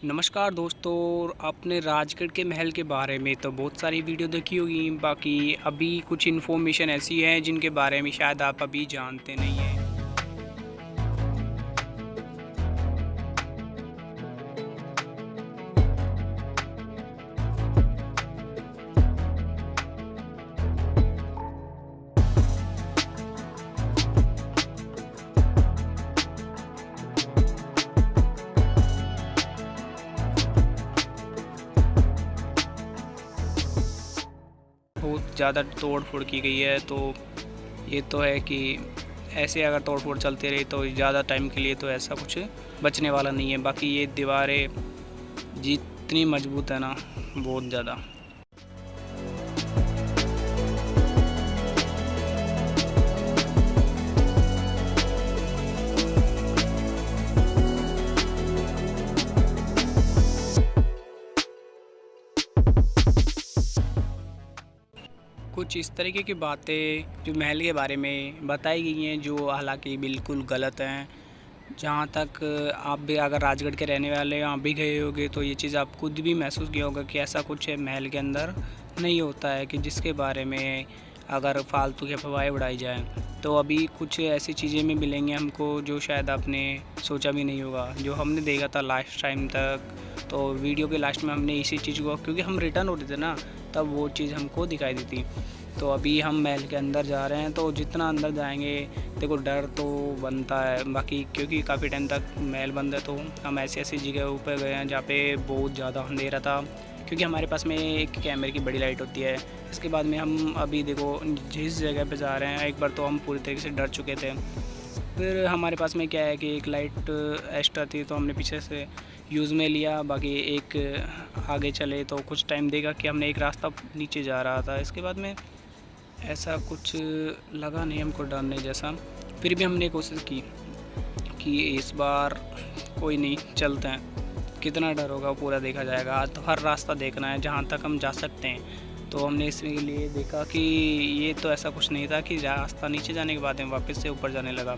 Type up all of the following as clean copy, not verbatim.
नमस्कार दोस्तों, आपने राजगढ़ के महल के बारे में तो बहुत सारी वीडियो देखी होगी। बाकी अभी कुछ इन्फॉर्मेशन ऐसी है जिनके बारे में शायद आप अभी जानते नहीं हैं। बहुत ज़्यादा तोड़ फोड़ की गई है, तो ये तो है कि ऐसे अगर तोड़ फोड़ चलती रही तो ज़्यादा टाइम के लिए तो ऐसा कुछ बचने वाला नहीं है। बाकी ये दीवारें जितनी मजबूत है ना, बहुत ज़्यादा। कुछ इस तरीके की बातें जो महल के बारे में बताई गई हैं, जो हालांकि बिल्कुल गलत हैं। जहाँ तक आप भी अगर राजगढ़ के रहने वाले यहाँ भी गए होगे तो ये चीज़ आप खुद भी महसूस किया होगा कि ऐसा कुछ है महल के अंदर नहीं होता है कि जिसके बारे में अगर फालतू की अफवाहें उड़ाई जाएँ। तो अभी कुछ ऐसी चीज़ें में मिलेंगे हमको जो शायद आपने सोचा भी नहीं होगा। जो हमने देखा था लास्ट टाइम तक, तो वीडियो के लास्ट में हमने इसी चीज़ को, क्योंकि हम रिटर्न होते थे ना, तब वो चीज़ हमको दिखाई दी थी। तो अभी हम महल के अंदर जा रहे हैं, तो जितना अंदर जाएंगे देखो डर तो बनता है। बाकी क्योंकि काफ़ी टाइम तक महल बंद है, तो हम ऐसी ऐसी जगहों पर गए हैं जहाँ पे बहुत ज़्यादा अंधेरा था, क्योंकि हमारे पास में एक कैमरे की बड़ी लाइट होती है। इसके बाद में हम अभी देखो जिस जगह पे जा रहे हैं, एक बार तो हम पूरी तरीके से डर चुके थे। फिर हमारे पास में क्या है कि एक लाइट एक्स्ट्रा थी, तो हमने पीछे से यूज़ में लिया। बाकी एक आगे चले तो कुछ टाइम देगा कि हमने एक रास्ता नीचे जा रहा था। इसके बाद में ऐसा कुछ लगा नहीं हमको डरने जैसा। फिर भी हमने कोशिश की कि इस बार कोई नहीं, चलते हैं, कितना डर होगा पूरा देखा जाएगा। तो हर रास्ता देखना है जहाँ तक हम जा सकते हैं। तो हमने इसके लिए देखा कि ये तो ऐसा कुछ नहीं था कि रास्ता नीचे जाने के बाद में वापस से ऊपर जाने लगा।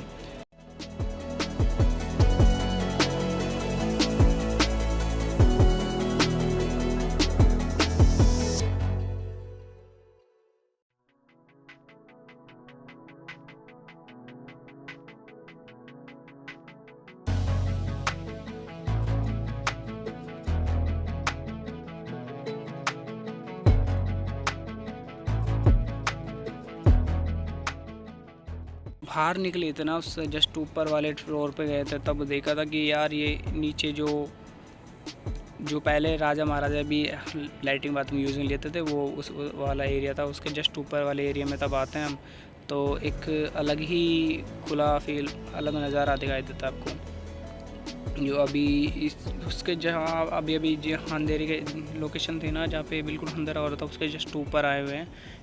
बाहर निकले थे ना, उससे जस्ट ऊपर वाले फ्लोर पे गए थे, तब देखा था कि यार ये नीचे जो जो पहले राजा महाराजा भी लैट्रिन बाथरूम यूज़ में लेते थे, वो उस वाला एरिया था। उसके जस्ट ऊपर वाले एरिया में तब आते हैं हम, तो एक अलग ही खुला फील, अलग नज़ारा दिखाई देता है आपको। जो अभी उसके जहाँ अभी अभी जहाँ अंधेरे के लोकेशन थी ना, जहाँ पे बिल्कुल अंधेरा हो रहा था, उसके जस्ट ऊपर आए हुए हैं।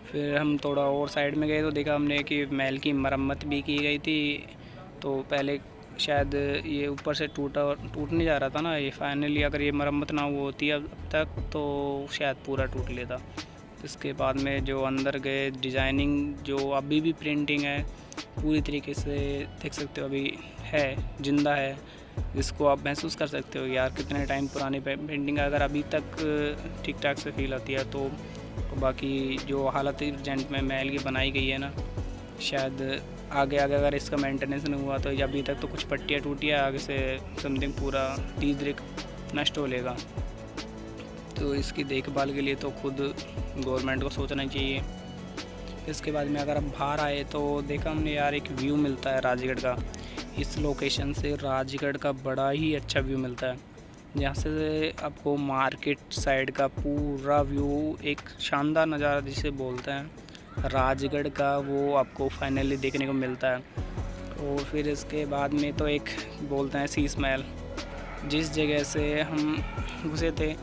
फिर हम थोड़ा और साइड में गए तो देखा हमने कि महल की मरम्मत भी की गई थी। तो पहले शायद ये ऊपर से टूटने जा रहा था ना, ये फाइनली अगर ये मरम्मत ना हुई होती अब तक तो शायद पूरा टूट लेता। इसके बाद में जो अंदर गए, डिज़ाइनिंग जो अभी भी प्रिंटिंग है पूरी तरीके से देख सकते हो, अभी है, जिंदा है, जिसको आप महसूस कर सकते हो यार कितने टाइम पुरानी पेंटिंग अगर अभी तक ठीक ठाक से फील आती है। तो बाकी जो हालत अर्जेंट में महल की बनाई गई है ना, शायद आगे आगे अगर इसका मेंटेनेंस नहीं हुआ तो अभी तक तो कुछ पट्टियाँ टूटी है, आगे से समथिंग पूरा धीरे नष्ट हो लेगा। तो इसकी देखभाल के लिए तो खुद गवर्नमेंट को सोचना चाहिए। इसके बाद में अगर आप बाहर आए तो देखा हमने यार एक व्यू मिलता है राजगढ़ का। इस लोकेशन से राजगढ़ का बड़ा ही अच्छा व्यू मिलता है, जहाँ से आपको मार्केट साइड का पूरा व्यू, एक शानदार नज़ारा जिसे बोलते हैं राजगढ़ का, वो आपको फाइनली देखने को मिलता है। और फिर इसके बाद में तो एक बोलते हैं शीश महल, जिस जगह से हम घुसे थे,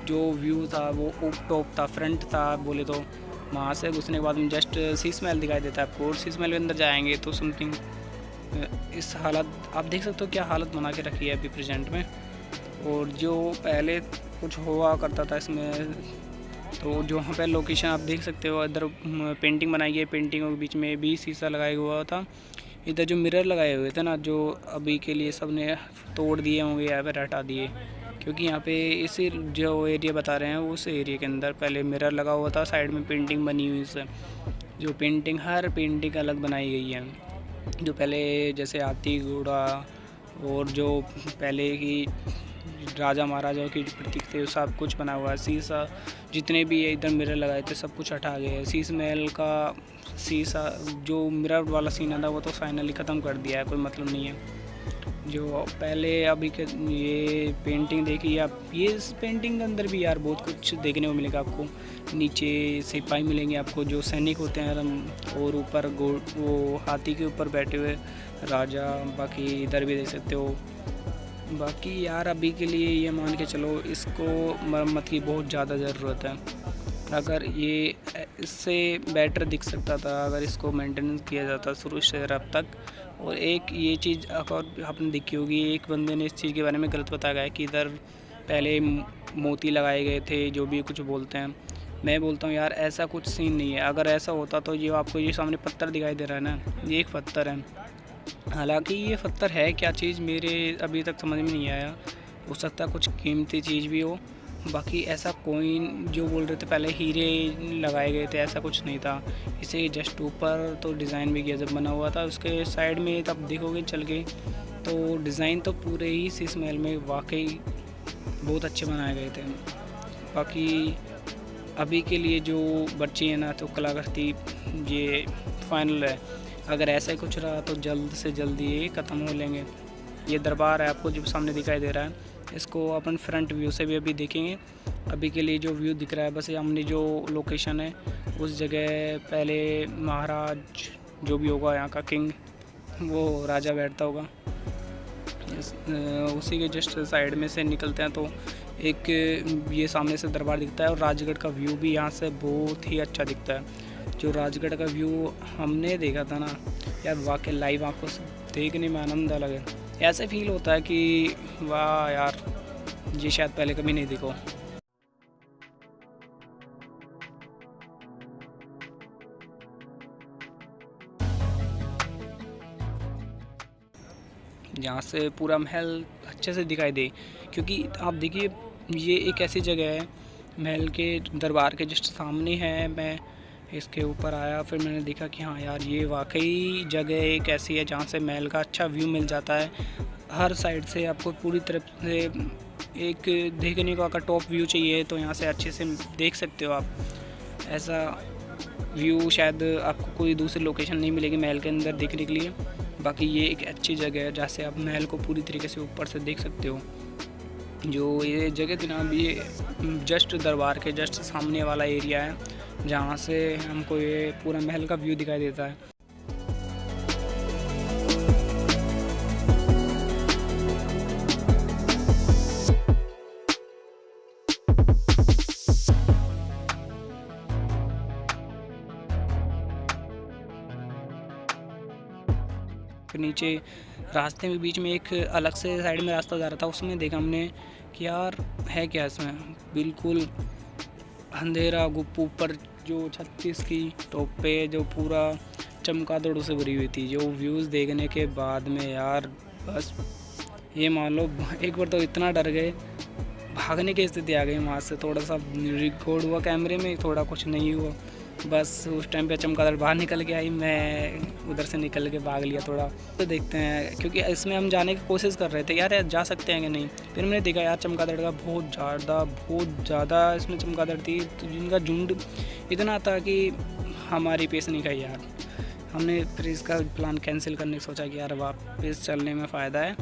जो व्यू था वो ऊप टॉप था, फ्रंट था बोले तो। वहाँ से घुसने के बाद में जस्ट शीश महल दिखाई देता है आपको, और शीश महल के अंदर जाएंगे तो समथिंग इस हालत आप देख सकते हो क्या हालत बना के रखी है अभी प्रेजेंट में। और जो पहले कुछ हुआ करता था इसमें, तो जो वहाँ पे लोकेशन आप देख सकते हो, इधर पेंटिंग बनाई गई है, पेंटिंगों के बीच में भी शीशा लगाया हुआ था। इधर जो मिरर लगाए हुए थे ना, जो अभी के लिए सब ने तोड़ दिए होंगे या फिर हटा दिए, क्योंकि यहाँ पे इसी जो एरिया बता रहे हैं उस एरिया के अंदर पहले मिरर लगा हुआ था, साइड में पेंटिंग बनी हुई है। जो पेंटिंग हर पेंटिंग अलग बनाई गई है, जो पहले जैसे हाथी घोड़ा और जो पहले की राजा महाराजाओं की प्रतीक थे सब कुछ बना हुआ है। शीशा जितने भी इधर मिरर लगाए थे सब कुछ हटा गए हैं। शीश महल का शीशा जो मिरर वाला सीन था वो तो फाइनली ख़त्म कर दिया है, कोई मतलब नहीं है। जो पहले अभी के ये पेंटिंग देखी आप, ये इस पेंटिंग के अंदर भी यार बहुत कुछ देखने को मिलेगा आपको। नीचे सिपाही मिलेंगे आपको जो सैनिक होते हैं, और ऊपर वो हाथी के ऊपर बैठे हुए राजा। बाकी इधर भी देख सकते हो। बाकी यार अभी के लिए ये मान के चलो इसको मरम्मत की बहुत ज़्यादा ज़रूरत है। अगर ये इससे बेटर दिख सकता था अगर इसको मेंटेनेंस किया जाता शुरू से अब तक। और एक ये चीज़ अगर आपने देखी होगी, एक बंदे ने इस चीज़ के बारे में गलत बताया गया है कि इधर पहले मोती लगाए गए थे, जो भी कुछ बोलते हैं। मैं बोलता हूँ यार ऐसा कुछ सीन नहीं है। अगर ऐसा होता तो ये आपको ये सामने पत्थर दिखाई दे रहा है ना, ये एक पत्थर है। हालांकि ये पत्थर है क्या चीज़ मेरे अभी तक समझ में नहीं आया। हो सकता है कुछ कीमती चीज़ भी हो। बाकी ऐसा कोइन जो बोल रहे थे पहले हीरे लगाए गए थे, ऐसा कुछ नहीं था। इसे जस्ट ऊपर तो डिज़ाइन भी किया जब बना हुआ था, उसके साइड में तब देखोगे चल के तो डिज़ाइन तो पूरे ही शीश महल में वाकई बहुत अच्छे बनाए गए थे। बाकी अभी के लिए जो बच्चे हैं ना, तो कलाकृति ये फाइनल है। अगर ऐसा ही कुछ रहा तो जल्द से जल्द ये ख़त्म हो लेंगे। ये दरबार है आपको जो सामने दिखाई दे रहा है, इसको अपन फ्रंट व्यू से भी अभी देखेंगे। अभी के लिए जो व्यू दिख रहा है बस हमने जो लोकेशन है उस जगह पहले महाराज जो भी होगा यहाँ का किंग, वो राजा बैठता होगा, उसी के जस्ट साइड में से निकलते हैं तो एक ये सामने से दरबार दिखता है। और राजगढ़ का व्यू भी यहाँ से बहुत ही अच्छा दिखता है। जो राजगढ़ का व्यू हमने देखा था ना यार, वाकई लाइव आंखों से देखने में आनंद अलग है। ऐसे फील होता है कि वाह यार ये शायद पहले कभी नहीं देखो। यहाँ से पूरा महल अच्छे से दिखाई दे, क्योंकि आप देखिए ये एक ऐसी जगह है महल के दरबार के जस्ट सामने है। मैं इसके ऊपर आया, फिर मैंने देखा कि हाँ यार ये वाकई जगह एक ऐसी है जहाँ से महल का अच्छा व्यू मिल जाता है। हर साइड से आपको पूरी तरफ से एक देखने को अगर टॉप व्यू चाहिए तो यहाँ से अच्छे से देख सकते हो आप। ऐसा व्यू शायद आपको कोई दूसरी लोकेशन नहीं मिलेगी महल के अंदर देखने के लिए। बाकी ये एक अच्छी जगह है जहाँ से आप महल को पूरी तरीके से ऊपर से देख सकते हो। जो ये जगह जनाब ये जस्ट दरबार के जस्ट सामने वाला एरिया है जहाँ से हमको ये पूरा महल का व्यू दिखाई देता है। नीचे रास्ते में बीच में एक अलग से साइड में रास्ता जा रहा था, उसमें देखा हमने कि यार है क्या इसमें, बिल्कुल अंधेरा गुप्प, ऊपर जो 36 की टॉप पे जो पूरा चमगादड़ों से भरी हुई थी। जो व्यूज़ देखने के बाद में यार बस ये मान लो एक बार तो इतना डर गए, भागने की स्थिति आ गई वहाँ से। थोड़ा सा रिकॉर्ड हुआ कैमरे में, थोड़ा कुछ नहीं हुआ, बस उस टाइम पे चमगादड़ बाहर निकल के आई, मैं उधर से निकल के भाग लिया थोड़ा। तो देखते हैं, क्योंकि इसमें हम जाने की कोशिश कर रहे थे यार जा सकते हैं कि नहीं। फिर मैंने देखा यार चमगादड़ का बहुत ज़्यादा इसमें चमगादड़ थी, तो जिनका झुंड इतना था कि हमारी पेश नहीं खाई यार। हमने फिर इसका प्लान कैंसिल करने की सोचा कि यार वापस चलने में फ़ायदा है,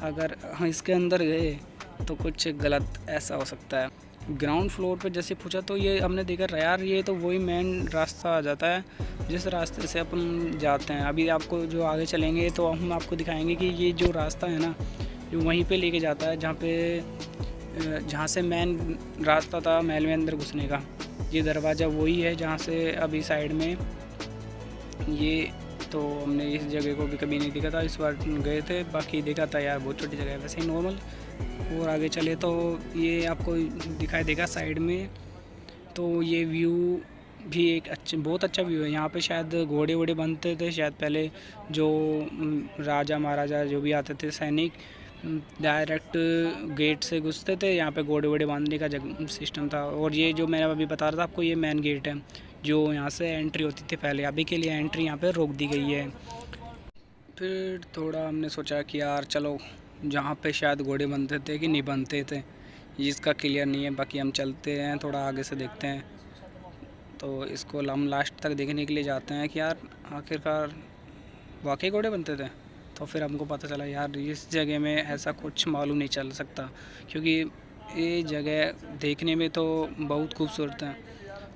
अगर हम इसके अंदर गए तो कुछ गलत ऐसा हो सकता है। ग्राउंड फ्लोर पे जैसे पूछा तो ये हमने देखा यार ये तो वही मेन रास्ता आ जाता है जिस रास्ते से अपन जाते हैं। अभी आपको जो आगे चलेंगे तो हम आपको दिखाएंगे कि ये जो रास्ता है ना, जो वहीं पे लेके जाता है जहाँ से मेन रास्ता था महल में अंदर घुसने का। ये दरवाज़ा वही है जहाँ से अभी साइड में ये तो हमने इस जगह को भी कभी नहीं देखा था, इस बार गए थे। बाकी देखा था यार बहुत छोटी जगह है वैसे ही नॉर्मल। और आगे चले तो ये आपको दिखाई देगा साइड में, तो ये व्यू भी एक बहुत अच्छा व्यू है। यहाँ पे शायद घोड़े वोड़े बनते थे शायद पहले, जो राजा महाराजा जो भी आते थे सैनिक डायरेक्ट गेट से घुसते थे। यहाँ पे घोड़े वोड़े बांधने का सिस्टम था। और ये जो मैं अभी बता रहा था आपको, ये मेन गेट है जो यहाँ से एंट्री होती थी पहले। अभी के लिए एंट्री यहाँ पे रोक दी गई है। फिर थोड़ा हमने सोचा कि यार चलो जहाँ पे शायद घोड़े बनते थे कि नहीं बनते थे इसका क्लियर नहीं है, बाकी हम चलते हैं थोड़ा आगे से देखते हैं। तो इसको हम लास्ट तक देखने के लिए जाते हैं कि यार आखिरकार वाकई घोड़े बनते थे। तो फिर हमको पता चला यार इस जगह में ऐसा कुछ मालूम नहीं चल सकता, क्योंकि ये जगह देखने में तो बहुत खूबसूरत है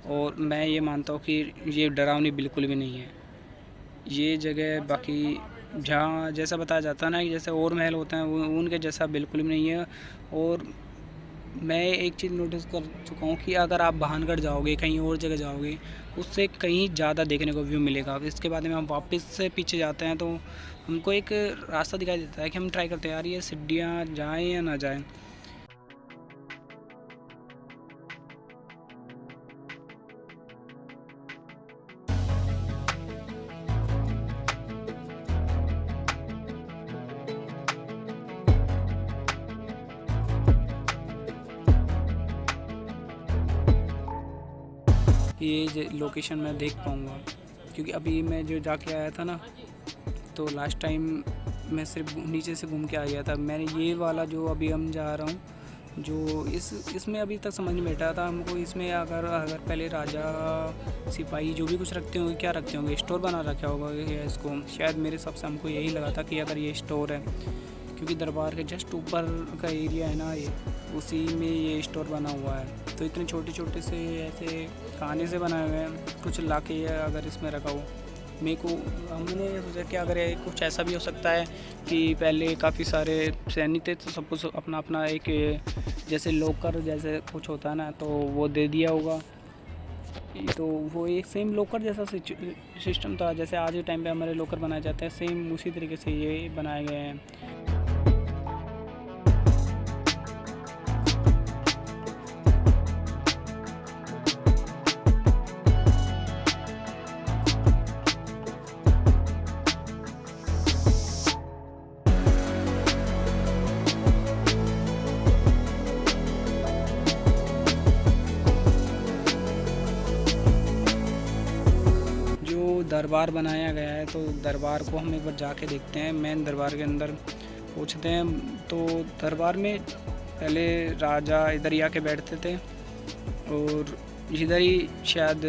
और मैं ये मानता हूँ कि ये डरावनी बिल्कुल भी नहीं है ये जगह। बाकी जहाँ जैसा बताया जाता है ना कि जैसे और महल होते हैं उनके जैसा बिल्कुल भी नहीं है। और मैं एक चीज़ नोटिस कर चुका हूँ कि अगर आप भानगढ़ जाओगे कहीं और जगह जाओगे उससे कहीं ज़्यादा देखने को व्यू मिलेगा। इसके बाद में हम वापस से पीछे जाते हैं तो हमको एक रास्ता दिखाई देता है कि हम ट्राई करते हैं यार ये सीढ़ियाँ जाएँ या ना जाएँ। ये लोकेशन मैं देख पाऊँगा, क्योंकि अभी मैं जो जाके आया था ना तो लास्ट टाइम मैं सिर्फ नीचे से घूम के आ गया था। मैंने ये वाला जो अभी हम जा रहा हूँ जो इसमें अभी तक समझ नहीं बैठा था हमको। इसमें अगर पहले राजा सिपाही जो भी कुछ रखते होंगे, क्या रखते होंगे, स्टोर बना रखा होगा या इसको शायद मेरे हिसाब से हमको यही लगा था कि अगर ये स्टोर है, क्योंकि दरबार के जस्ट ऊपर का एरिया है ना ये, उसी में ये स्टोर बना हुआ है। तो इतने छोटे छोटे से ऐसे खाने से बनाए हुए हैं, कुछ लाके अगर इसमें रखा हो। मेरे को हमने सोचा कि अगर ये कुछ ऐसा भी हो सकता है कि पहले काफ़ी सारे सैनिक थे तो सब कुछ अपना अपना एक जैसे लॉकर जैसे कुछ होता है ना, तो वो दे दिया होगा। तो वो एक सेम लॉकर जैसा सिस्टम था जैसे आज के टाइम पे हमारे लॉकर बनाए जाते हैं, सेम उसी तरीके से ये बनाए गए हैं। दरबार बनाया गया है तो दरबार को हम एक बार जाके देखते हैं। मेन दरबार के अंदर पूछते हैं तो दरबार में पहले राजा इधर ही आके बैठते थे और इधर ही शायद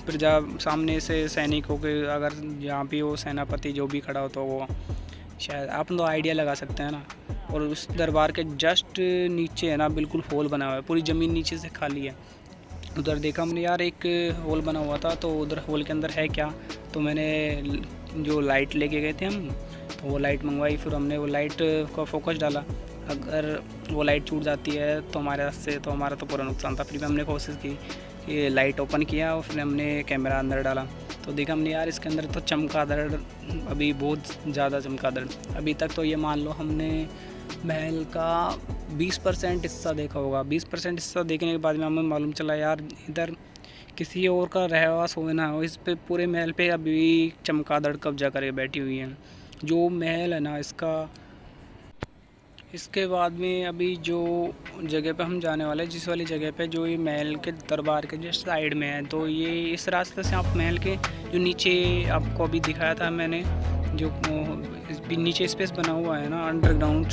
प्रजा सामने से सैनिकों के अगर जहाँ भी हो सेनापति जो भी खड़ा हो तो वो शायद आप लोग आइडिया लगा सकते हैं ना। और उस दरबार के जस्ट नीचे है ना बिल्कुल होल बना हुआ है, पूरी ज़मीन नीचे से खाली है। उधर देखा हमने यार एक होल बना हुआ था, तो उधर होल के अंदर है क्या, तो मैंने जो लाइट लेके गए थे हम तो वो लाइट मंगवाई। फिर हमने वो लाइट का फोकस डाला, अगर वो लाइट छूट जाती है तो हमारे हाथ से तो हमारा तो पूरा नुकसान था। फिर भी हमने कोशिश की कि लाइट ओपन किया और फिर हमने कैमरा अंदर डाला तो देखा हमने यार इसके अंदर तो चमगादड़ अभी बहुत ज़्यादा चमगादड़। अभी तक तो ये मान लो हमने महल का 20% हिस्सा देखा होगा। 20% हिस्सा देखने के बाद में हमें मालूम चला यार इधर किसी और का रहवास हो ना हो, इस पे पूरे महल पे अभी चमगादड़ कब्जा करके बैठी हुई है। जो महल है ना इसके बाद में अभी जो जगह पे हम जाने वाले हैं, जिस वाली जगह पे जो ये महल के दरबार के जस्ट साइड में है, तो ये इस रास्ते से आप महल के जो नीचे आपको अभी दिखाया था मैंने, जो नीचे स्पेस बना हुआ है ना अंडरग्राउंड,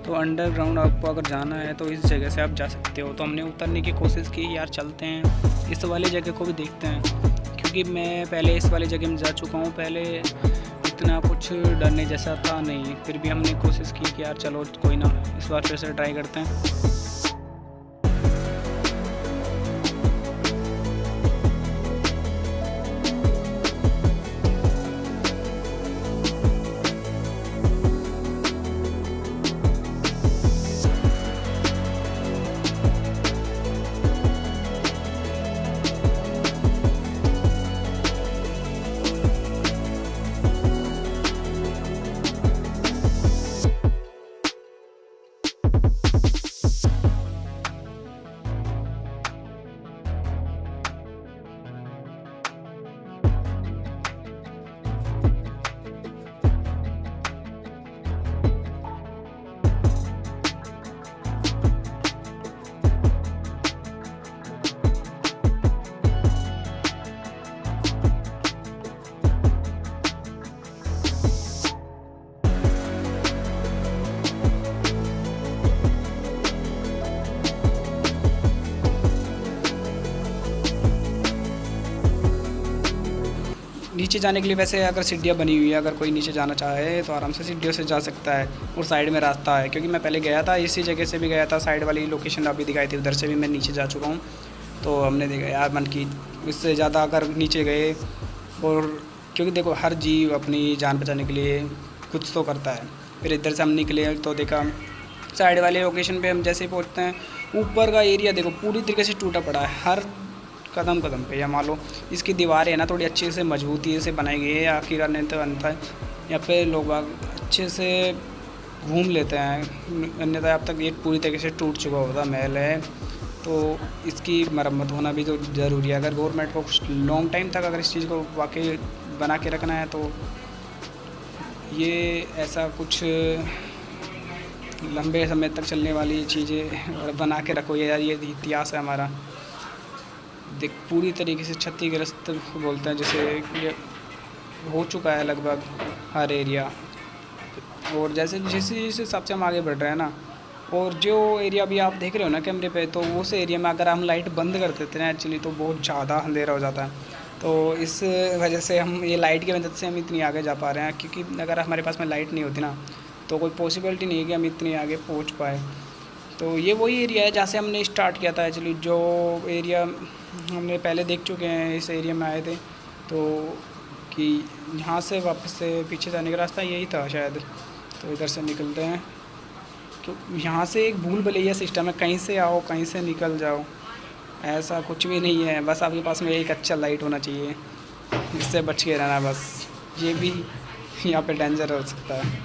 तो अंडरग्राउंड आपको अगर जाना है तो इस जगह से आप जा सकते हो। तो हमने उतरने की कोशिश की यार चलते हैं इस वाली जगह को भी देखते हैं, क्योंकि मैं पहले इस वाली जगह में जा चुका हूँ। पहले इतना कुछ डरने जैसा था नहीं, फिर भी हमने कोशिश की कि यार चलो कोई ना इस बार फिर से ट्राई करते हैं। नीचे जाने के लिए वैसे अगर सीढ़ियाँ बनी हुई है, अगर कोई नीचे जाना चाहे तो आराम से सीढ़ियों से जा सकता है, और साइड में रास्ता है। क्योंकि मैं पहले गया था, इसी जगह से भी गया था, साइड वाली लोकेशन अभी दिखाई थी, उधर से भी मैं नीचे जा चुका हूँ। तो हमने देखा यार मन की इससे ज़्यादा अगर नीचे गए, और क्योंकि देखो हर जीव अपनी जान बचाने के लिए कुछ तो करता है। फिर इधर से हम निकले तो देखा साइड वाले लोकेशन पे हम जैसे ही पहुँचते हैं, ऊपर का एरिया देखो पूरी तरीके से टूटा पड़ा है, हर कदम कदम पे। या मान लो इसकी दीवारें है ना थोड़ी अच्छे से मजबूती से बनाई गई है, आखिर करने तो बनता है। यहाँ पे लोग अच्छे से घूम लेते हैं, अन्यथा अब तक ये पूरी तरीके से टूट चुका होता महल है। तो इसकी मरम्मत होना भी तो ज़रूरी है। अगर गवर्नमेंट को कुछ लॉन्ग टाइम तक अगर इस चीज़ को वाकई बना के रखना है, तो ये ऐसा कुछ लंबे समय तक चलने वाली चीज़ें बना के रखो। ये इतिहास है हमारा। देख पूरी तरीके से क्षतिग्रस्त बोलते हैं, जैसे ये हो चुका है लगभग हर एरिया। और जैसे जिस हिसाब से हम आगे बढ़ रहे हैं ना, और जो एरिया भी आप देख रहे हो ना कैमरे पे, तो उस एरिया में अगर हम लाइट बंद कर देते हैं एक्चुअली तो बहुत ज़्यादा अंधेरा हो जाता है। तो इस वजह से हम ये लाइट की मदद से हम इतनी आगे जा पा रहे हैं, क्योंकि अगर हमारे पास में लाइट नहीं होती ना तो कोई पॉसिबिलिटी नहीं है कि हम इतनी आगे पहुंच पाए। तो ये वही एरिया है जहाँ से हमने स्टार्ट किया था एक्चुअली, जो एरिया हमने पहले देख चुके हैं। इस एरिया में आए थे तो कि यहाँ से वापस से पीछे जाने का रास्ता यही था शायद। तो इधर से निकलते हैं। तो यहाँ से एक भूल भुलैया सिस्टम है, कहीं से आओ कहीं से निकल जाओ, ऐसा कुछ भी नहीं है। बस आपके पास में एक अच्छा लाइट होना चाहिए, इससे बच के रहना बस। ये भी यहाँ पे डेंजर हो सकता है।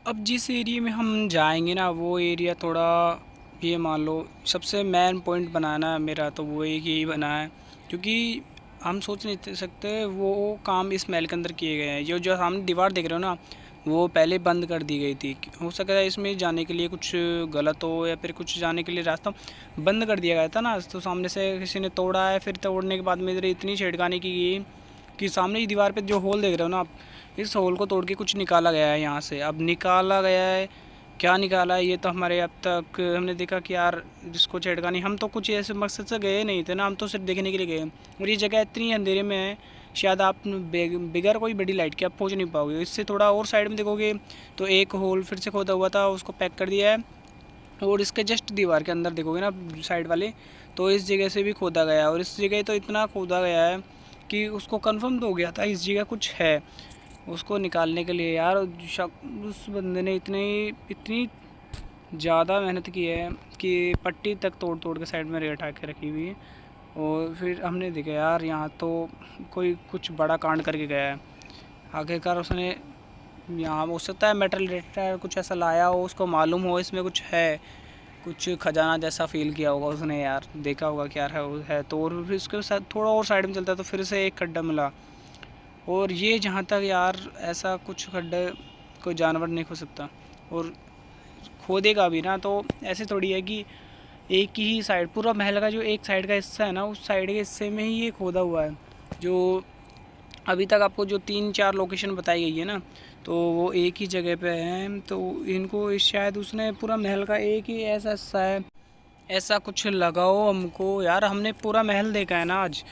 अब जिस एरिया में हम जाएंगे ना, वो एरिया थोड़ा ये मान लो सबसे मेन पॉइंट बनाना है मेरा, तो वो एक यही बना है। क्योंकि हम सोच नहीं सकते वो काम इस महल के अंदर किए गए हैं। ये जो सामने दीवार देख रहे हो ना, वो पहले बंद कर दी गई थी। हो सकता है इसमें जाने के लिए कुछ गलत हो, या फिर कुछ जाने के लिए रास्ता बंद कर दिया गया था ना, तो सामने से किसी ने तोड़ा है। फिर तोड़ने के बाद में इधर इतनी छेड़खानी की गई कि सामने ही दीवार पे जो होल देख रहे हो ना आप, इस होल को तोड़ के कुछ निकाला गया है यहाँ से। अब निकाला गया है, क्या निकाला है ये तो हमारे अब तक हमने देखा कि यार जिसको छेड़खानी, हम तो कुछ ऐसे मकसद से गए नहीं थे ना, हम तो सिर्फ देखने के लिए गए। और ये जगह इतनी अंधेरे में है, शायद आप बगैर कोई बड़ी लाइट के आप पहुँच नहीं पाओगे। इससे थोड़ा और साइड में देखोगे तो एक होल फिर से खोदा हुआ था, उसको पैक कर दिया है। और इसके जस्ट दीवार के अंदर देखोगे ना साइड वाले, तो इस जगह से भी खोदा गया है। और इस जगह तो इतना खोदा गया है कि उसको कंफर्म तो हो गया था इस जगह कुछ है। उसको निकालने के लिए यार उस बंदे ने इतनी ज़्यादा मेहनत की है कि पट्टी तक तोड़ तोड़ के साइड में रेटा के रखी हुई है। और फिर हमने देखा यार यहाँ तो कोई कुछ बड़ा कांड करके गया है। आखिरकार उसने यहाँ हो सकता है मेटल डिटेक्टर कुछ ऐसा लाया हो, उसको मालूम हो इसमें कुछ है, कुछ खजाना जैसा फील किया होगा उसने यार, देखा होगा क्या है। तो और फिर उसके साथ थोड़ा और साइड में चलता है तो फिर से एक खड्डा मिला। और ये जहाँ तक यार ऐसा कुछ खड्डे कोई जानवर नहीं खोद सकता, और खोदेगा भी ना तो ऐसे थोड़ी है कि एक ही साइड, पूरा महल का जो एक साइड का हिस्सा है ना, उस साइड के हिस्से में ही ये खोदा हुआ है। जो अभी तक आपको जो 3-4 लोकेशन बताई गई है ना, तो वो एक ही जगह पे हैं। तो इनको शायद उसने पूरा महल का एक ही ऐसा हिस्सा है, ऐसा कुछ लगाओ हमको। यार हमने पूरा महल देखा है ना आज,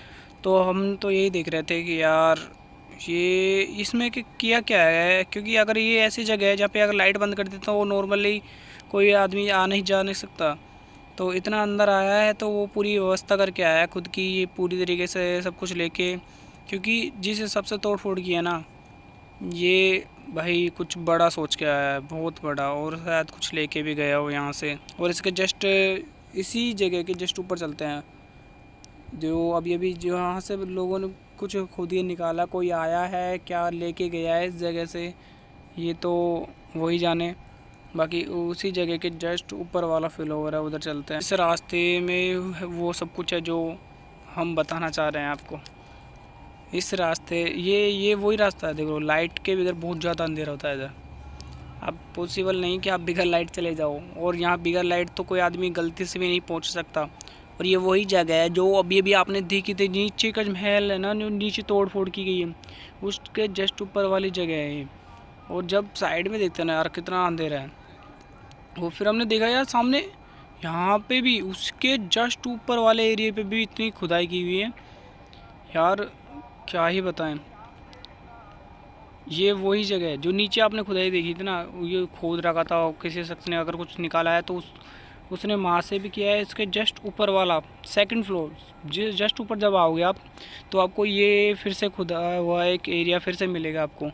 तो हम तो यही देख रहे थे कि यार ये इसमें किया क्या है। क्योंकि अगर ये ऐसी जगह है जहाँ पे अगर लाइट बंद कर देता वो नॉर्मली कोई आदमी आ नहीं जा नहीं सकता, तो इतना अंदर आया है तो वो पूरी व्यवस्था करके आया है खुद की, ये पूरी तरीके से सब कुछ लेके। क्योंकि जिस हिसाब से तोड़ फोड़ किया ना, ये भाई कुछ बड़ा सोच के आया है, बहुत बड़ा। और शायद कुछ लेके भी गया हो यहाँ से। और इसके जस्ट इसी जगह के जस्ट ऊपर चलते हैं, जो अभी जो यहाँ से लोगों ने कुछ खुद ही निकाला, कोई आया है क्या लेके गया है इस जगह से, ये तो वही जाने। बाकी उसी जगह के जस्ट ऊपर वाला फ्लोर है, उधर चलते हैं। इस रास्ते में वो सब कुछ है जो हम बताना चाह रहे हैं आपको। इस रास्ते ये वही रास्ता है, देखो लाइट के बगैर बहुत ज़्यादा अंधेरा होता है इधर। अब पॉसिबल नहीं कि आप बगैर लाइट चले जाओ, और यहाँ बगैर लाइट तो कोई आदमी गलती से भी नहीं पहुँच सकता। और ये वही जगह है जो अभी आपने देखी थी, नीचे का महल है ना, जो नीचे तोड़ फोड़ की गई है, उसके जस्ट ऊपर वाली जगह है ये। और जब साइड में देखते हैं ना यार कितना अंधेरा है। वो फिर हमने देखा यार सामने यहाँ पे भी उसके जस्ट ऊपर वाले एरिया पे भी इतनी खुदाई की हुई है यार, क्या ही बताएं। ये वही जगह है जो नीचे आपने खुदाई देखी थी ना, ये खोद रखा था, और किसी शख्स ने अगर कुछ निकाला है तो उसने वहाँ से भी किया है। इसके जस्ट ऊपर वाला सेकंड फ्लोर, जस्ट ऊपर जब आओगे आप तो आपको ये फिर से खुदा हुआ एक एरिया फिर से मिलेगा आपको,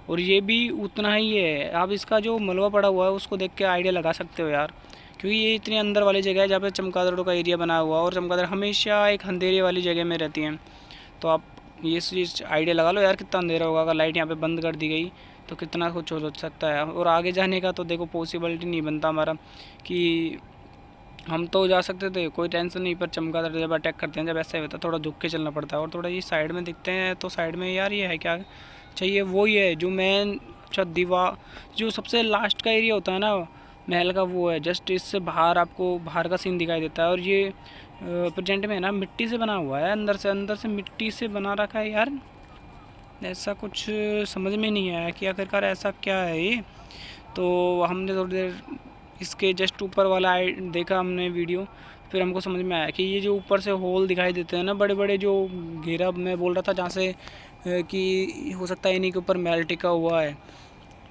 और ये भी उतना ही है। आप इसका जो मलबा पड़ा हुआ है उसको देख के आइडिया लगा सकते हो यार, क्योंकि ये इतनी अंदर वाली जगह है जहाँ पे चमगादड़ों का एरिया बना हुआ है, और चमगादड़ हमेशा एक अंधेरे वाली जगह में रहती हैं। तो आप ये चीज़ आइडिया लगा लो यार, कितना अंधेरा होगा। अगर लाइट यहाँ पे बंद कर दी गई तो कितना कुछ हो सकता है। और आगे जाने का तो देखो पॉसिबिलिटी नहीं बनता हमारा कि हम तो जा सकते थे, कोई टेंशन नहीं, पर चमगादड़ जब अटैक करते हैं जब ऐसा ही होता है थोड़ा झुक के चलना पड़ता है। और थोड़ा ये साइड में दिखते हैं तो साइड में यार ये है क्या चाहिए, वो ही है जो मेन अच्छा दीवार, जो सबसे लास्ट का एरिया होता है ना महल का, वो है जस्ट इससे बाहर आपको बाहर का सीन दिखाई देता है। और ये प्रेजेंट में है ना मिट्टी से बना हुआ है, अंदर से मिट्टी से बना रखा है यार। ऐसा कुछ समझ में नहीं आया कि आखिरकार ऐसा क्या है ये। तो हमने थोड़ी देर इसके जस्ट ऊपर वाला देखा हमने वीडियो, फिर हमको समझ में आया कि ये जो ऊपर से होल दिखाई देते हैं ना बड़े बड़े, जो घेरा मैं बोल रहा था जहाँ से कि हो सकता है इन्हीं के ऊपर मैल टिका हुआ है,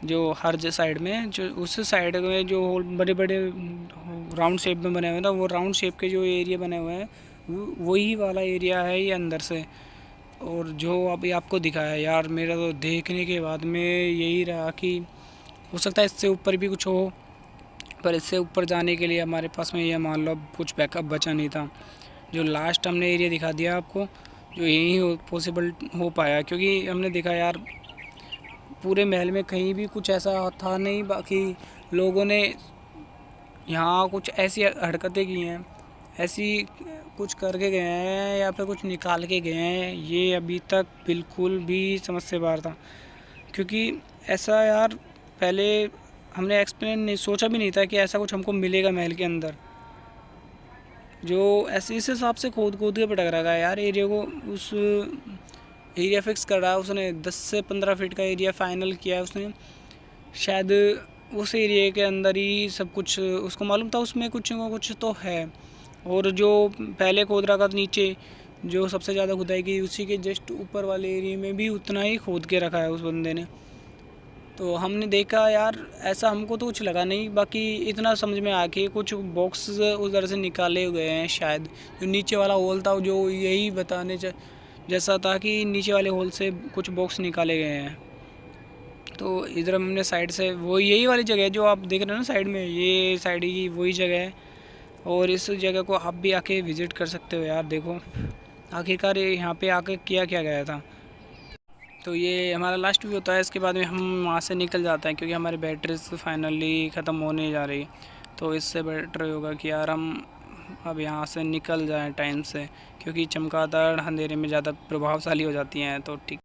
जो हर साइड में, जो उस साइड में जो होल बड़े बड़े राउंड शेप में बने हुए हैं ना, वो राउंड शेप के जो एरिया बने हुए हैं वही वाला एरिया है ये अंदर से। और जो अभी आपको दिखाया यार, मेरा तो देखने के बाद में यही रहा कि हो सकता है इससे ऊपर भी कुछ हो, पर इससे ऊपर जाने के लिए हमारे पास में ये मान लो कुछ बैकअप बचा नहीं था। जो लास्ट हमने एरिया दिखा दिया आपको, जो यही पॉसिबल हो पाया, क्योंकि हमने देखा यार पूरे महल में कहीं भी कुछ ऐसा था नहीं। बाकी लोगों ने यहाँ कुछ ऐसी हरकतें की हैं, ऐसी कुछ करके गए हैं या फिर कुछ निकाल के गए हैं, ये अभी तक बिल्कुल भी समझ से बाहर था। क्योंकि ऐसा यार पहले हमने एक्सप्लेन नहीं सोचा भी नहीं था कि ऐसा कुछ हमको मिलेगा महल के अंदर। जो ऐसे इस हिसाब से खोद के भटक रखा है यार एरिया को, उस एरिया फिक्स कर रहा है उसने 10 से 15 फीट का एरिया फाइनल किया है उसने। शायद उस एरिया के अंदर ही सब कुछ उसको मालूम था, उसमें कुछ ना कुछ तो है। और जो पहले खोद रखा था नीचे, जो सबसे ज़्यादा खुदाई की, उसी के जस्ट ऊपर वाले एरिया में भी उतना ही खोद के रखा है उस बंदे ने। तो हमने देखा यार, ऐसा हमको तो कुछ लगा नहीं, बाकी इतना समझ में आ के कुछ बॉक्स उधर से निकाले गए हैं शायद। जो नीचे वाला होल था जो यही बताने जैसा था कि नीचे वाले होल से कुछ बॉक्स निकाले गए हैं। तो इधर हमने साइड से, वो यही वाली जगह है जो आप देख रहे हो ना साइड में, ये साइड ही वही जगह है। और इस जगह को आप भी आके विज़िट कर सकते हो यार। देखो आखिरकार यहाँ पे आके किया क्या गया था। तो ये हमारा लास्ट व्यू होता है, इसके बाद में हम वहाँ से निकल जाते हैं क्योंकि हमारी बैटरीज फाइनली ख़त्म होने जा रही। तो इससे बेटर होगा कि यार हम अब यहाँ से निकल जाएं टाइम से, क्योंकि चमगादड़ अंधेरे में ज़्यादा प्रभावशाली हो जाती हैं। तो ठीक।